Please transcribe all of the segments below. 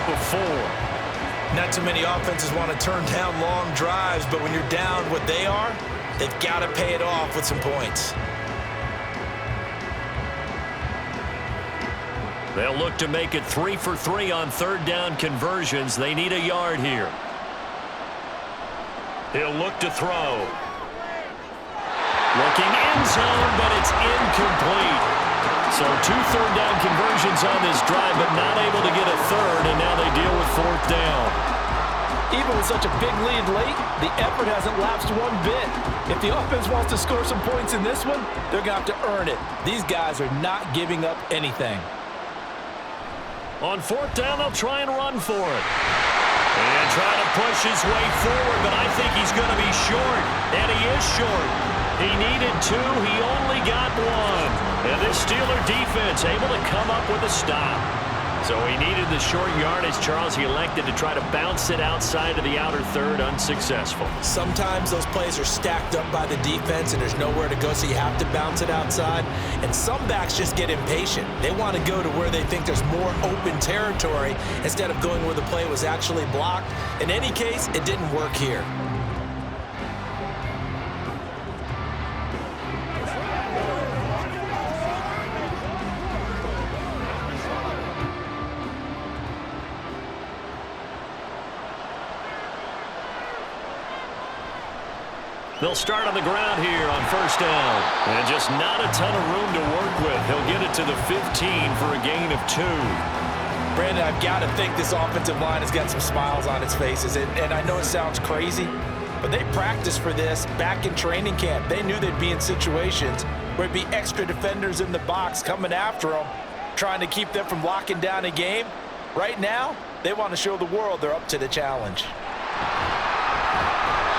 before. Not too many offenses want to turn down long drives, but when you're down what they are, they've got to pay it off with some points. They'll look to make it 3 for 3 on third down conversions. They need a yard here. He'll look to throw. Looking end zone, but it's incomplete. So 2 third down conversions on this drive, but not able to get a third, and now they deal with fourth down. Even with such a big lead late, the effort hasn't lapsed one bit. If the offense wants to score some points in this one, they're going to have to earn it. These guys are not giving up anything. On fourth down, they'll try and run for it. And try to push his way forward, but I think he's going to be short. And he is short. He needed 2. He only got 1. And this Steeler defense able to come up with a stop. So he needed the short yardage, Charles. He elected to try to bounce it outside of the outer third, unsuccessful. Sometimes those plays are stacked up by the defense and there's nowhere to go, so you have to bounce it outside. And some backs just get impatient. They want to go to where they think there's more open territory instead of going where the play was actually blocked. In any case, it didn't work here. They'll start on the ground here on first down. And just not a ton of room to work with. He'll get it to the 15 for a gain of 2. Brandon, I've got to think this offensive line has got some smiles on its faces. And I know it sounds crazy, but they practiced for this back in training camp. They knew they'd be in situations where there'd be extra defenders in the box coming after them, trying to keep them from locking down a game. Right now, they want to show the world they're up to the challenge.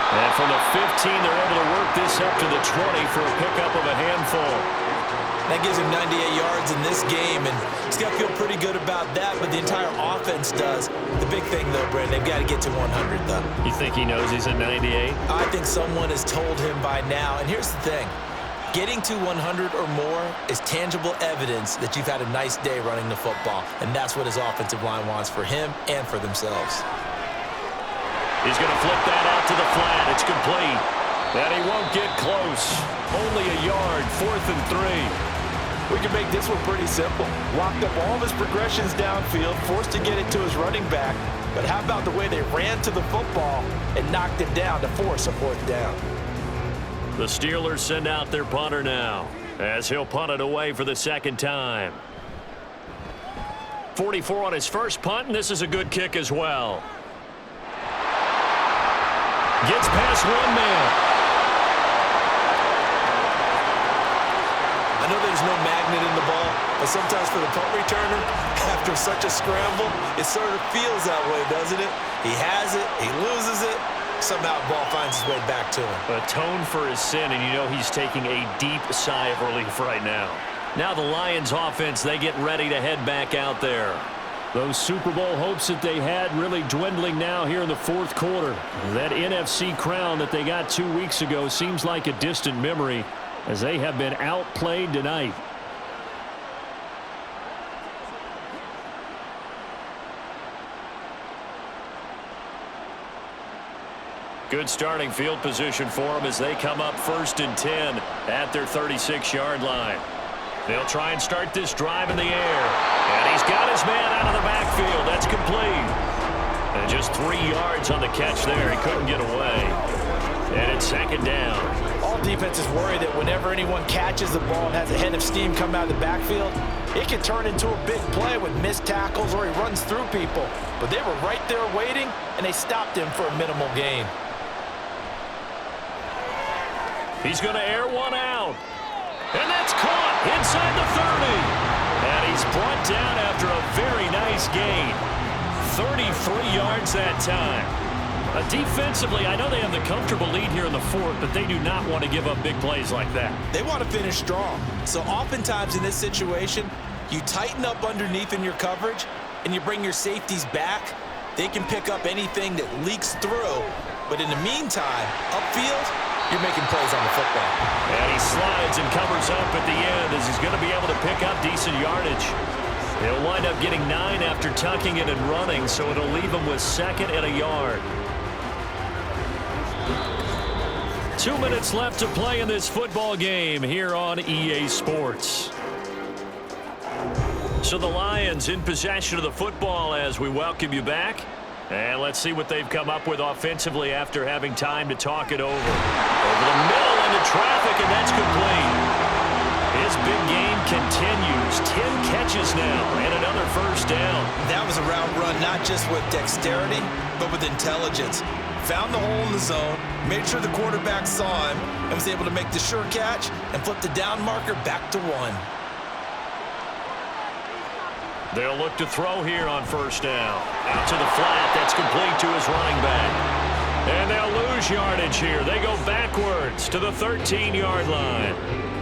And from the 15, they're able to work this up to the 20 for a pickup of a handful. That gives him 98 yards in this game, and he's got to feel pretty good about that, but the entire offense does. The big thing, though, Brandon, they've got to get to 100, though. You think he knows he's at 98? I think someone has told him by now, and here's the thing. Getting to 100 or more is tangible evidence that you've had a nice day running the football, and that's what his offensive line wants for him and for themselves. He's going to flip that out to the flat. It's complete. And he won't get close. Only a yard, 4th and 3. We can make this one pretty simple. Locked up all of his progressions downfield, forced to get it to his running back. But how about the way they ran to the football and knocked it down to force a 4th down? The Steelers send out their punter now, as he'll punt it away for the second time. 44 on his first punt, and this is a good kick as well. Gets past one man. I know there's no magnet in the ball, but sometimes for the punt returner, after such a scramble, it sort of feels that way, doesn't it? He has it, he loses it, somehow the ball finds its way back to him. Atone for his sin, and you know he's taking a deep sigh of relief right now. Now the Lions offense, they get ready to head back out there. Those Super Bowl hopes that they had really dwindling now here in the fourth quarter. That NFC crown that they got 2 weeks ago seems like a distant memory as they have been outplayed tonight. Good starting field position for them as they come up 1st and 10 at their 36-yard line. They'll try and start this drive in the air. And he's got his man out of the backfield. That's complete. And just 3 yards on the catch there. He couldn't get away. And it's 2nd down. All defenses worry that whenever anyone catches the ball and has a head of steam come out of the backfield, it can turn into a big play with missed tackles or he runs through people. But they were right there waiting, and they stopped him for a minimal gain. He's going to air one out. And that's caught inside the 30. And he's brought down after a very nice gain. 33 yards that time. Defensively, I know they have the comfortable lead here in the fourth, but they do not want to give up big plays like that. They want to finish strong. So oftentimes in this situation, you tighten up underneath in your coverage, and you bring your safeties back. They can pick up anything that leaks through. But in the meantime, upfield, you're making plays on the football. And he slides and covers up at the end as he's going to be able to pick up decent yardage. He'll wind up getting 9 after tucking it and running, so it'll leave him with 2nd and a yard. 2 minutes left to play in this football game here on EA Sports. So the Lions in possession of the football as we welcome you back. And let's see what they've come up with offensively after having time to talk it over. Over the middle into traffic, and that's complete. His big game continues. 10 catches now and another first down. That was a route run not just with dexterity, but with intelligence. Found the hole in the zone, made sure the quarterback saw him, and was able to make the sure catch and flip the down marker back to 1. They'll look to throw here on first down. Out to the flat. That's complete to his running back. And they'll lose yardage here. They go backwards to the 13-yard line.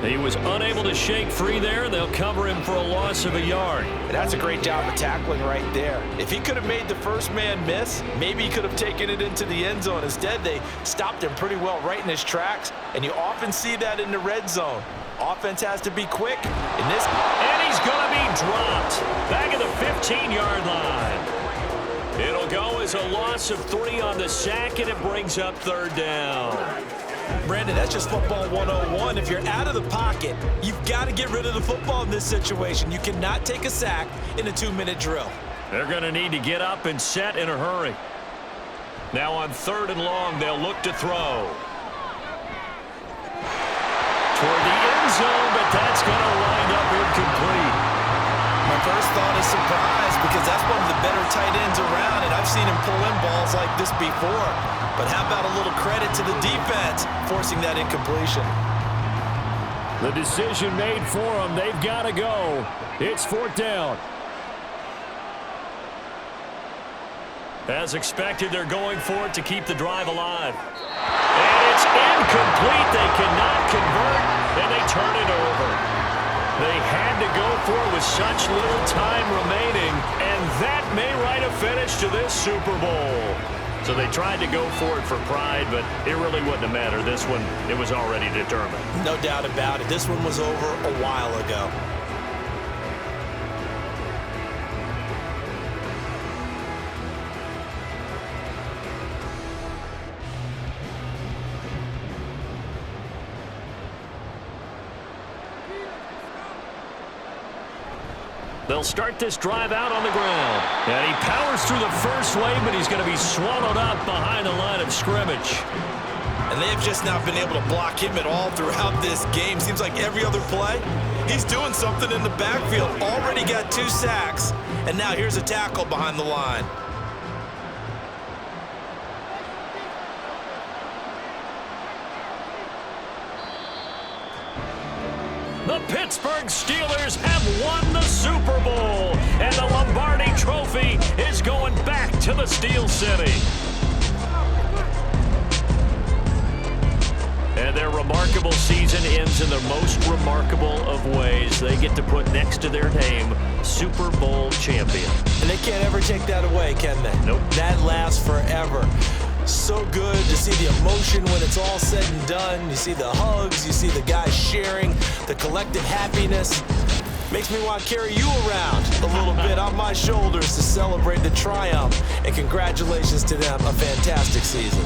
He was unable to shake free there. They'll cover him for a loss of a yard. And that's a great job of tackling right there. If he could have made the first man miss, maybe he could have taken it into the end zone. Instead, they stopped him pretty well right in his tracks, and you often see that in the red zone. Offense has to be quick. And he's going to be dropped back at the 15-yard line. It'll go as a loss of 3 on the sack, and it brings up 3rd down. Brandon, that's just football 101. If you're out of the pocket, you've got to get rid of the football in this situation. You cannot take a sack in a 2-minute drill. They're going to need to get up and set in a hurry. Now on 3rd and long, they'll look to throw. Toward the end zone, but that's going to wind up incomplete. My first thought is surprise because that's one of the better tight ends around, and I've seen him pull in balls like this before. But how about a little credit to the defense forcing that incompletion? The decision made for them. They've got to go. It's 4th down. As expected, they're going for it to keep the drive alive. And it's incomplete. They cannot convert, and they turn it over. They had to go for it with such little time remaining, and that may write a finish to this Super Bowl. So they tried to go for it for pride, but it really wouldn't have mattered. This one, it was already determined. No doubt about it. This one was over a while ago. They'll start this drive out on the ground. And he powers through the first wave, but he's going to be swallowed up behind the line of scrimmage. And they've just not been able to block him at all throughout this game. Seems like every other play, he's doing something in the backfield. Already got 2 sacks, and now here's a tackle behind the line. The Pittsburgh Steelers have won the Super Bowl, and the Lombardi Trophy is going back to the Steel City. And their remarkable season ends in the most remarkable of ways. They get to put next to their name, Super Bowl champion. And they can't ever take that away, can they? Nope. That lasts forever. So good to see the emotion when it's all said and done. You see the hugs, you see the guys sharing, the collective happiness. Makes me want to carry you around a little bit on my shoulders to celebrate the triumph. And congratulations to them, a fantastic season.